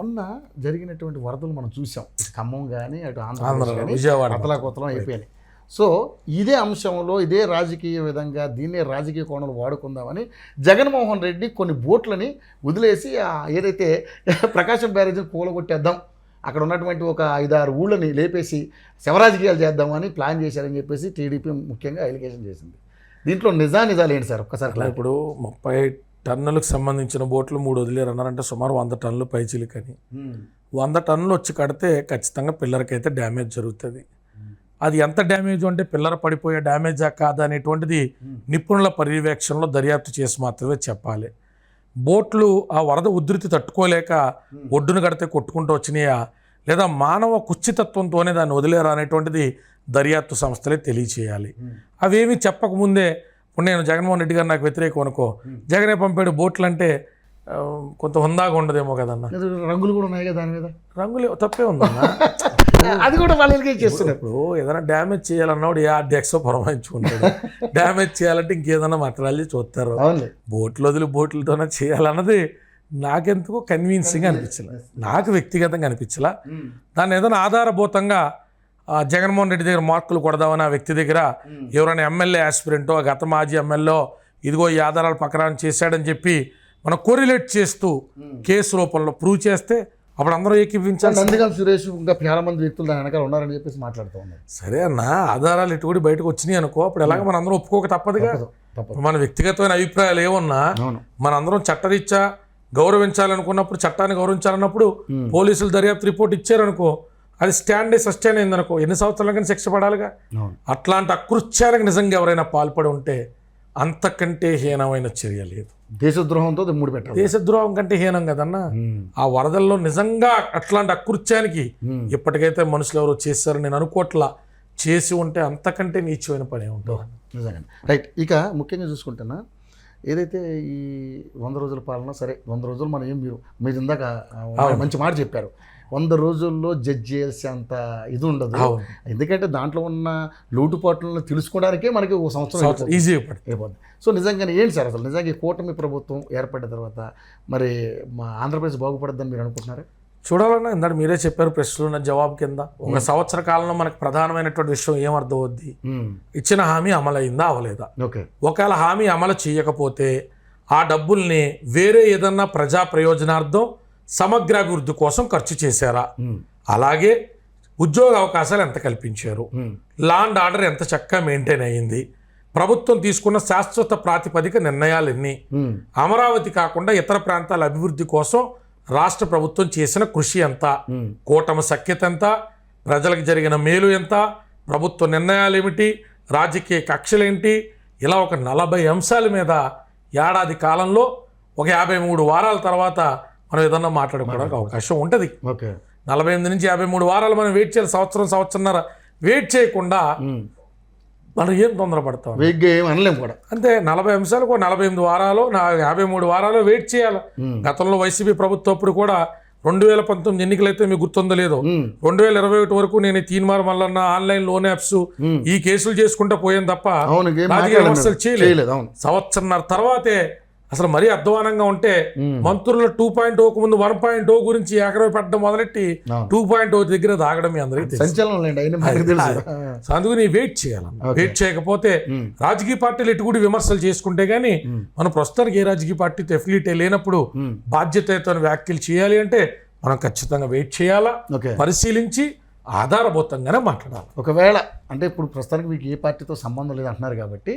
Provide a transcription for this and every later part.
మొన్న జరిగినటువంటి వరదలు మనం చూసాం, ఖమ్మం కానీ అటు ఆంధ్రప్రదేశ్ కానీ విజయవాడ అతలాకుతలం అయిపోయాయి. సో ఇదే అంశంలో ఇదే రాజకీయ విధంగా దీన్నే రాజకీయ కోణాలు వాడుకుందామని జగన్మోహన్ రెడ్డి కొన్ని బోట్లని వదిలేసి ఏదైతే ప్రకాశం బ్యారేజీని కూలగొట్టేద్దాం, అక్కడ ఉన్నటువంటి ఒక 5-6 ఊళ్ళని లేపేసి శవరాజకీయాలు చేద్దామని ప్లాన్ చేశారని చెప్పేసి టీడీపీ ముఖ్యంగా ఎలిగేషన్ చేసింది. దీంట్లో నిజాలు ఏంటి సార్ ఒక్కసారి? ఇప్పుడు 30 టన్నులకు సంబంధించిన బోట్లు 3 వదిలేరు అన్నారంటే సుమారు 100 టన్నులు పైచిలుకని. 100 టన్నులు వచ్చి కడితే ఖచ్చితంగా పిల్లర్కైతే డ్యామేజ్ జరుగుతుంది. అది ఎంత డ్యామేజ్ అంటే పిల్లర్ పడిపోయే డ్యామేజా కాదా అనేటువంటిది నిపుణుల పర్యవేక్షణలో దర్యాప్తు చేసి మాత్రమే చెప్పాలి. బోట్లు ఆ వరద ఉధృతి తట్టుకోలేక ఒడ్డును కడితే కొట్టుకుంటూ వచ్చినాయా లేదా మానవ కుచ్చితత్వంతోనే దాన్ని వదిలేరా అనేటువంటిది దర్యాప్తు సంస్థలే తెలియచేయాలి. అవేమీ చెప్పకముందే ఇప్పుడు నేను జగన్మోహన్ రెడ్డి గారు నాకు వ్యతిరేకం అనుకో, జగనే పంపాడు బోట్లు అంటే కొంత హుందాగా ఉండదేమో కదన్న. రంగులు కూడా ఉన్నాయి కదా దాని మీద, రంగులు తప్పే ఉందన్న. అది కూడా వాళ్ళు చేస్తున్నారు. ఇప్పుడు ఏదైనా డ్యామేజ్ చేయాలన్నప్పుడు ఏ ఆర్డెక్సో పురమాయించుకుంటాడు. డ్యామేజ్ చేయాలంటే ఇంకేదైనా మెటీరియల్ చూస్తారు. బోట్లు వదిలి బోట్లతోనే చేయాలన్నది నాకెందుకు కన్విన్సింగ్ అనిపించలే, నాకు వ్యక్తిగతంగా అనిపించలా. దాన్ని ఏదైనా ఆధారభూతంగా జగన్మోహన్ రెడ్డి దగ్గర మార్కులు కొడదామని ఆ వ్యక్తి దగ్గర ఎవరైనా ఎమ్మెల్యే ఆస్పిరెంటో గత మాజీ ఎమ్మెల్యే ఇదిగో ఈ ఆధారాలు పకరాన్ని చేశాడని చెప్పి మనం కోరిలేట్ చేస్తూ కేసు రూపంలో ప్రూవ్ చేస్తే అప్పుడు అందరూ ఏకీవించాలి. నందిగం సురేష్ ఇంకా చాలా మంది వ్యక్తులు దాని వెనకాల ఉన్నారని చెప్పేసి మాట్లాడుతూ ఉన్నారు. సరే అన్న, ఆధారాలు ఇటు కూడా బయటకు వచ్చినాయి అనుకో, అప్పుడు ఎలాగ మన అందరం ఒప్పుకోక తప్పదుగా. మన వ్యక్తిగతమైన అభిప్రాయాలు ఏమన్నా మనందరం చట్టరీత్యా గౌరవించాలనుకున్నప్పుడు, చట్టాన్ని గౌరవించాలన్నప్పుడు పోలీసులు దర్యాప్తు రిపోర్ట్ ఇచ్చారనుకో, అది స్టాండ్ సస్టైన్ అయిందనుకో, ఎన్ని సంవత్సరాలకైనా శిక్ష పడాలిగా. అట్లాంటి అకృత్యాలకు నిజంగా ఎవరైనా పాల్పడి ఉంటే అంతకంటే హీనమైన చర్య లేదు. దేశద్రోహంతో మూడు పెట్టాలి. దేశద్రోహం కంటే హీనం కదన్నా. ఆ వరదల్లో నిజంగా అట్లాంటి అకృత్యానికి ఇప్పటికైతే మనుషులు ఎవరో చేశారని నేను అనుకోవట్లా. చేసి ఉంటే అంతకంటే నీచమైన పని ఉంటుంది నిజంగా. రైట్. ఇక ముఖ్యంగా చూసుకుంటున్నా ఏదైతే ఈ 100 రోజుల పాలన, సరే 100 రోజులు మనం మీరు ఇందాక మంచి మాట చెప్పారు, 100 రోజుల్లో జడ్జ్ చేసే అంత ఇది ఉండదు. ఎందుకంటే దాంట్లో ఉన్న లోటుపాట్లను తెలుసుకోవడానికే మనకి ఒక సంవత్సరం ఈజీ అయిపోద్ది. సో నిజంగానే ఏంటి సార్ అసలు నిజంగా ఈ కూటమి ప్రభుత్వం ఏర్పడిన తర్వాత మరి మా ఆంధ్రప్రదేశ్ బాగుపడద్దని మీరు అనుకుంటున్నారా? చూడాలన్నా ఇందాక మీరే చెప్పారు ప్రశ్నలు ఉన్న జవాబు కింద. ఒక సంవత్సర కాలంలో మనకు ప్రధానమైనటువంటి విషయం ఏమర్థం అవుద్ది, ఇచ్చిన హామీ అమలైందా అవలేదా. ఒకవేళ హామీ అమలు చేయకపోతే ఆ డబ్బుల్ని వేరే ఏదన్నా ప్రజా ప్రయోజనార్థం సమగ్రాభివృద్ధి కోసం ఖర్చు చేశారా, అలాగే ఉద్యోగ అవకాశాలు ఎంత కల్పించారు, లా అండ్ ఆర్డర్ ఎంత చక్కగా మెయింటైన్ అయ్యింది, ప్రభుత్వం తీసుకున్న శాశ్వత ప్రాతిపదిక నిర్ణయాలు ఎన్ని, అమరావతి కాకుండా ఇతర ప్రాంతాల అభివృద్ధి కోసం రాష్ట్ర ప్రభుత్వం చేసిన కృషి ఎంత, కూటమి సఖ్యత ఎంత, ప్రజలకు జరిగిన మేలు ఎంత, ప్రభుత్వ నిర్ణయాలు ఏమిటి, రాజకీయ కక్షలేంటి, ఇలా ఒక 40 అంశాల మీద ఏడాది కాలంలో ఒక 53 వారాల తర్వాత మనం ఏదన్నా మాట్లాడుకోవడానికి అవకాశం ఉంటుంది. 48 నుంచి 53 వారాలు మనం వెయిట్ చేయాలి. సంవత్సరంన్నర వెయిట్ చేయకుండా మనం ఏం తొందరపడతాం, అనలేము కూడా. అంతే 40 అంశాలకు 48 వారాలు 53 వారాలు వెయిట్ చేయాలి. గతంలో వైసీపీ ప్రభుత్వం అప్పుడు కూడా 2019 ఎన్నికలైతే మీకు గుర్తుందో లేదో, 2021 వరకు నేను Teenmaar Mallanna online loan apps ఈ కేసులు చేసుకుంటా పోయాను తప్ప రాజకీయ విమర్శలు చేయలేదు. సంవత్సరంన్నర తర్వాతే అసలు మరీ అధ్వానంగా ఉంటే మంత్రుల 2.0కు ముందు 1.0 గురించి ఏకరవ పెట్టడం మొదలెట్టి 2.0 దగ్గర దాగడం మీ అందరికీ అందుకని వెయిట్ చేయాలి. వెయిట్ చేయకపోతే రాజకీయ పార్టీలు ఎటు కూడా విమర్శలు చేసుకుంటే గానీ మనం ప్రస్తుతానికి ఏ రాజకీయ పార్టీతో ఎఫిలియేట్ లేనప్పుడు బాధ్యతతో వ్యాఖ్యలు చేయాలి అంటే మనం ఖచ్చితంగా వెయిట్ చేయాలా, పరిశీలించి ఆధారభూతంగానే మాట్లాడాలి. ఒకవేళ అంటే ఇప్పుడు ప్రస్తుతానికి మీకు ఏ పార్టీతో సంబంధం లేదంటున్నారు కాబట్టి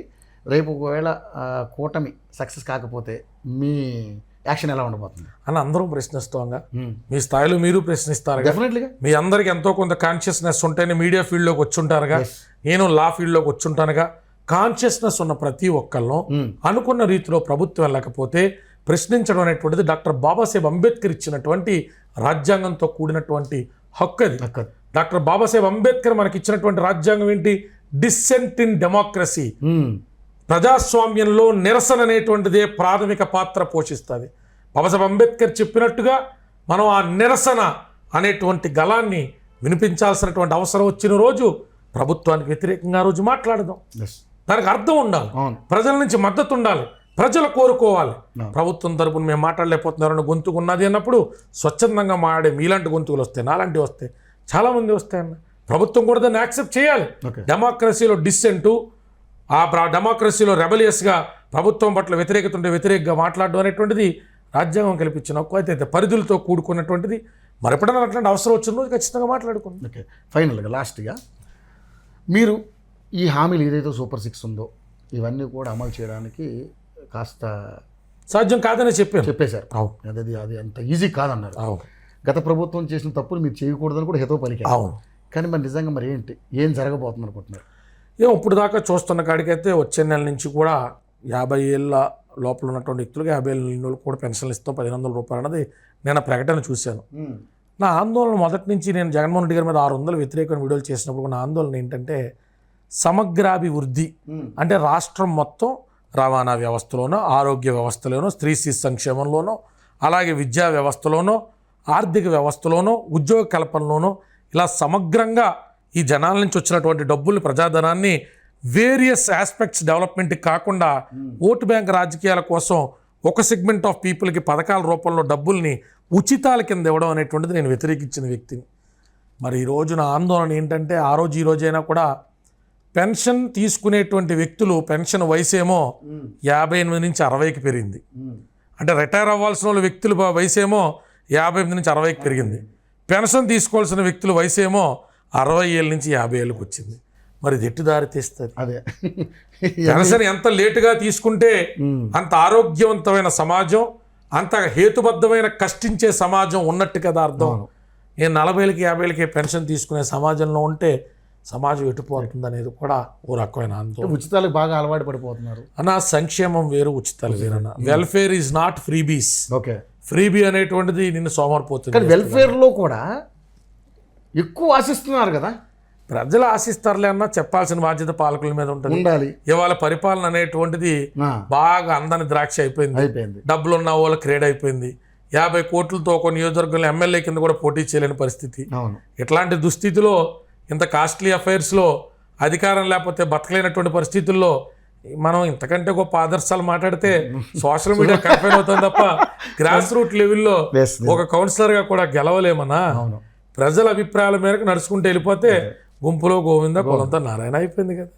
రేపు ఒకవేళ కూటమి సక్సెస్ కాకపోతే మీ యాక్షన్ ఎలా ఉండబోతుంది అని అందరం ప్రశ్నిస్తాంగా. మీ స్థాయిలో మీరు ప్రశ్నిస్తారు. డెఫినెట్లీగా మీ అందరికి ఎంతో కొంత కాన్షియస్నెస్ ఉంటేనే మీడియా ఫీల్డ్లోకి వచ్చుంటారుగా, నేను లా ఫీల్డ్లోకి వచ్చుంటానుగా. కాన్షియస్నెస్ ఉన్న ప్రతి ఒక్కళ్ళను అనుకున్న రీతిలో ప్రభుత్వం వెళ్ళకపోతే ప్రశ్నించడం అనేటువంటిది డాక్టర్ బాబాసాహెబ్ అంబేద్కర్ ఇచ్చినటువంటి రాజ్యాంగంతో కూడినటువంటి హక్కు అది. డాక్టర్ బాబాసాహెబ్ అంబేద్కర్ మనకి ఇచ్చినటువంటి రాజ్యాంగం ఏంటి? Dissent in democracy. ప్రజాస్వామ్యంలో నిరసన అనేటువంటిదే ప్రాథమిక పాత్ర పోషిస్తుంది. బాబాసాహెబ్ అంబేద్కర్ చెప్పినట్టుగా మనం ఆ నిరసన అనేటువంటి గళాన్ని వినిపించాల్సినటువంటి అవసరం వచ్చిన రోజు ప్రభుత్వానికి వ్యతిరేకంగా రోజు మాట్లాడదాం. దానికి అర్థం ఉండాలి, ప్రజల నుంచి మద్దతు ఉండాలి. ప్రజలు కోరుకోవాలి. ప్రభుత్వం తరపున మేము మాట్లాడలేకపోతున్నారని గొంతుకు ఉన్నది అన్నప్పుడు స్వచ్ఛందంగా మాట్లాడే మీలాంటి గొంతుకులు వస్తాయి, నాలాంటివి వస్తాయి, చాలామంది వస్తాయన్న. ప్రభుత్వం కూడా దాన్ని యాక్సెప్ట్ చేయాలి. డెమోక్రసీలో డిస్సెంటు, ఆ డెమోక్రసీలో రెబలియస్గా ప్రభుత్వం పట్ల వ్యతిరేకత ఉంటే వ్యతిరేకంగా మాట్లాడడం అనేటువంటిది రాజ్యాంగం కల్పించిన హక్కు. అయితే పరిధులతో కూడుకున్నటువంటిది. మరి ఎప్పుడైనా అట్లాంటి అవసరం వచ్చిన రోజు ఖచ్చితంగా మాట్లాడుకుందాం. ఓకే, ఫైనల్గా లాస్ట్గా మీరు ఈ హామీలు ఏదైతే సూపర్ 6 ఉందో ఇవన్నీ కూడా అమలు చేయడానికి కాస్త సాధ్యం కాదని చెప్పేశారు. అది అంత ఈజీ కాదన్నారు. గత ప్రభుత్వం చేసిన తప్పులు మీరు చేయకూడదని కూడా హితవు పలికారు. అవును. కానీ మరి నిజంగా మరి ఏం జరగబోతుంది అనుకుంటున్నారు? ఇప్పుడు దాకా చూస్తున్న కాడికైతే వచ్చే నెల నుంచి కూడా 50 ఏళ్ళ లోపల ఉన్నటువంటి వ్యక్తులకు 50 ఏళ్ళ కూడా పెన్షన్లు ఇస్తాం 1500 రూపాయలు అన్నది నేను ప్రకటన చూశాను. నా ఆందోళన మొదటి నుంచి నేను జగన్మోహన్ రెడ్డి గారి మీద 600 వ్యతిరేకమైన వీడియోలు చేసినప్పుడు నా ఆందోళన ఏంటంటే సమగ్రాభివృద్ధి అంటే రాష్ట్రం మొత్తం రవాణా వ్యవస్థలోనో, ఆరోగ్య వ్యవస్థలోనో, స్త్రీ శిశు సంక్షేమంలోనో, అలాగే విద్యా వ్యవస్థలోనో, ఆర్థిక వ్యవస్థలోనో, ఉద్యోగ కల్పనలోనో ఇలా సమగ్రంగా ఈ జనాల నుంచి వచ్చినటువంటి డబ్బుల్ని, ప్రజాధనాన్ని వేరియస్ ఆస్పెక్ట్స్ డెవలప్మెంట్కి కాకుండా ఓటు బ్యాంక్ రాజకీయాల కోసం ఒక సెగ్మెంట్ ఆఫ్ పీపుల్కి పథకాల రూపంలో డబ్బుల్ని ఉచితాల కింద ఇవ్వడం అనేటువంటిది నేను వ్యతిరేకించిన వ్యక్తిని. మరి ఈరోజు నా ఆందోళన ఏంటంటే ఆ రోజు ఈ రోజైనా కూడా పెన్షన్ తీసుకునేటువంటి వ్యక్తులు పెన్షన్ వయసేమో 58 నుంచి 60కి పెరిగింది. అంటే రిటైర్ అవ్వాల్సిన వాళ్ళ వ్యక్తుల వయసేమో 58 నుంచి 60కి పెరిగింది. పెన్షన్ తీసుకోవాల్సిన వ్యక్తుల వయసేమో 60 ఏళ్ళ నుంచి 50 ఏళ్ళకి వచ్చింది. మరి ఇది ఎట్టు దారి తీస్తుంది? అదే పెన్షన్ ఎంత లేటుగా తీసుకుంటే అంత ఆరోగ్యవంతమైన సమాజం, అంత హేతుబద్ధమైన కష్టించే సమాజం ఉన్నట్టు కదా అర్థం. నేను 40 ఏళ్ళకి 50 ఏళ్ళకి పెన్షన్ తీసుకునే సమాజంలో ఉంటే సమాజం ఎటుపోతుంది అనేది కూడా ఓ రకమైన ఆందోళన. ఉచితాలకు బాగా అలవాటు పడిపోతున్నారు అన్న. సంక్షేమం వేరు, ఉచితాలు వేరు అన్న. Welfare is not freebies. Okay, freebie అనేటువంటిది నిన్ను సోమరిపోతుంది. కానీ వెల్ఫేర్లో కూడా ఎక్కువ ఆశిస్తున్నారు కదా. ప్రజలు ఆశిస్తారులే అన్న, చెప్పాల్సిన బాధ్యత పాలకుల మీద ఉంటుంది. ఇవాళ పరిపాలన అనేటువంటిది బాగా అందని ద్రాక్ష అయిపోయింది. డబ్బులు ఉన్న వాళ్ళ క్రేడ్ అయిపోయింది. 50 కోట్లతో ఒక నియోజకవర్గంలో ఎమ్మెల్యే కింద కూడా పోటీ చేయలేని పరిస్థితి. ఇట్లాంటి దుస్థితిలో, ఇంత కాస్ట్లీ అఫైర్స్లో అధికారం లేకపోతే బతకలేనటువంటి పరిస్థితుల్లో మనం ఇంతకంటే గొప్ప ఆదర్శాలు మాట్లాడితే సోషల్ మీడియా కంపెయిన్ అవుతుంది తప్ప గ్రాస్ రూట్ లెవెల్లో ఒక కౌన్సిలర్గా కూడా గెలవలేమన్నా. ప్రజల అభిప్రాయాల మేరకు నడుచుకుంటూ వెళ్ళిపోతే గుంపులో గోవింద కులంతో నారాయణ అయిపోయింది కదా.